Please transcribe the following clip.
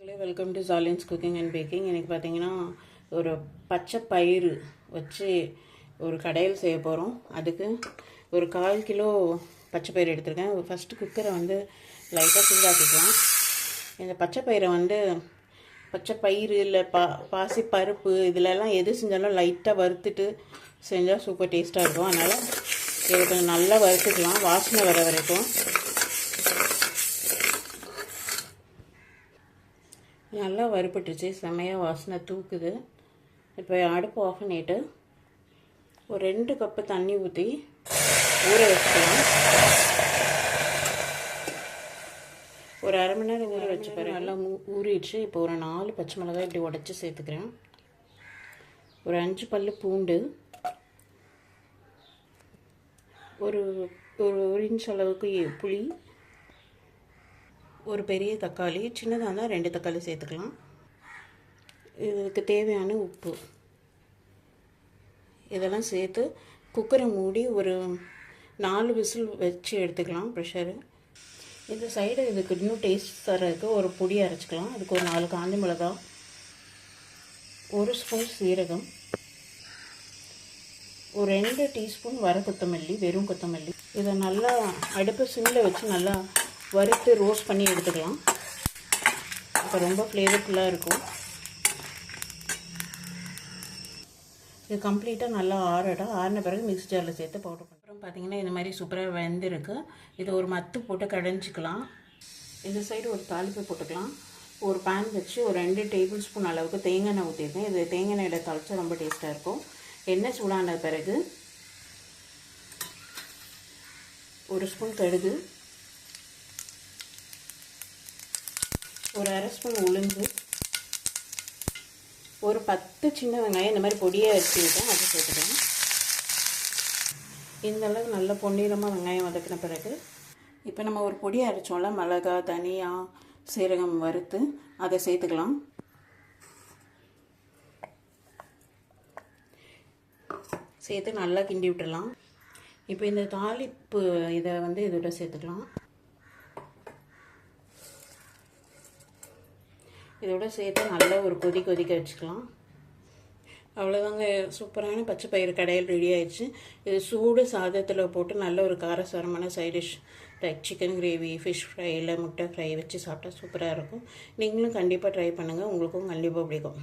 Welcome to ஜாலியன்ஸ் cooking and baking. எனக்கு பார்த்தீங்கன்னா ஒரு பச்சை பயிறு வச்சு ஒரு கடையில் செய்ய போகிறோம். அதுக்கு ஒரு 1/4 கிலோ பச்சை பயிறு எடுத்துருக்கேன். ஃபஸ்ட்டு குக்கரை வந்து லைட்டாக சூடாக்கிக்கலாம். இந்த பச்சை பயிரை வந்து பச்சை பயிறு இல்லை பாசி பருப்பு இதிலெல்லாம் எது செஞ்சாலும் லைட்டாக வறுத்துட்டு செஞ்சால் சூப்பர் டேஸ்ட்டாக இருக்கும். அதனால் இதை கொஞ்சம் நல்லா வறுத்துக்கலாம், வாசனை வர வரைக்கும். நல்லா வறுபட்டுச்சு, செம்மையாக வாசனை தூக்குது. இப்போ அடுப்பு ஆஃப் பண்ணிவிட்டு ஒரு 2 கப்பு தண்ணி ஊற்றி ஊற வச்சுக்கலாம். ஒரு அரை மணி நேரம் ஊற வச்சு பாரு, நல்லா ஊறிடுச்சு. இப்போ ஒரு 4 பச்சை மிளகாய் இப்படி உடச்சி சேர்த்துக்கிறேன். ஒரு 5 பல்லு பூண்டு, ஒரு 1 இன்ச் அளவுக்கு புளி, ஒரு பெரிய தக்காளி, சின்னதாக இருந்தால் 2 தக்காளி சேர்த்துக்கலாம். இதுக்கு தேவையான உப்பு இதெல்லாம் சேர்த்து குக்கரை மூடி ஒரு 4 விசில் வச்சு எடுத்துக்கலாம் ப்ரெஷரு. இந்த சைடு இதுக்கு இன்னும் டேஸ்ட் தரதுக்கு ஒரு பொடி அரைச்சிக்கலாம். அதுக்கு ஒரு 4 காஞ்ச மிளகா, 1 ஸ்பூன் சீரகம், ஒரு 2 டீஸ்பூன் வர கொத்தமல்லி, வெறும் கொத்தமல்லி. இதை நல்லா அடுப்பு சிம்மில் வச்சு நல்லா வறுத்து ரோஸ்ட் பண்ணி எடுத்துக்கலாம். இப்போ ரொம்ப ஃப்ளேவர்ஃபுல்லாக இருக்கும். இது கம்ப்ளீட்டாக நல்லா ஆறின பிறகு மிக்ஸி ஜாரில் சேர்த்து பவுடர் பண்ணுறோம். அப்புறம் பார்த்திங்கன்னா இந்த மாதிரி சூப்பராக வெந்திருக்கு. இதை ஒரு மத்து போட்டு கடைஞ்சிக்கலாம். இந்த சைடு ஒரு தாளிப்பு போட்டுக்கலாம். ஒரு பேன் வச்சு ஒரு 2 டேபிள் ஸ்பூன் அளவுக்கு தேங்காய் எண்ணெய் ஊற்றிருக்கேன். இது தேங்காய் எண்ணெயில் தாளிச்சா ரொம்ப டேஸ்ட்டாக இருக்கும். எண்ணெய் சூடான பிறகு ஒரு ஸ்பூன் கடுகு, ஒரு அரை ஸ்பூன் உளுந்து, ஒரு 10 சின்ன வெங்காயம் இந்த மாதிரி பொடியாக வச்சுக்கிட்டேன், அதை சேர்த்துக்கிறேன். இந்த அளவுக்கு நல்ல பொன்னிறமாக வெங்காயம் வதக்கின பிறகு இப்போ நம்ம ஒரு பொடியை அரைச்சோம்ல, மிளகா, தனியா, சீரகம் வறுத்து அதை சேர்த்துக்கலாம். சேர்த்து நல்லா கிண்டி விட்டுடலாம். இப்போ இந்த தாளிப்பு இதை வந்து இதோட சேர்த்துக்கலாம். இதோட சேர்த்து நல்லா ஒரு கொதிக்க வச்சுக்கலாம். அவ்வளோதாங்க, சூப்பரான பச்சை பயிறு கடையில் ரெடி ஆயிடுச்சு. இது சூடு சாதத்தில் போட்டு நல்ல ஒரு காரசாரமான side dish like chicken gravy, fish fry இல்லை முட்டை ஃப்ரை வச்சு சாப்பிட்டா சூப்பராக இருக்கும். நீங்களும் கண்டிப்பாக ட்ரை பண்ணுங்கள், உங்களுக்கும் கண்டிப்பாக பிடிக்கும்.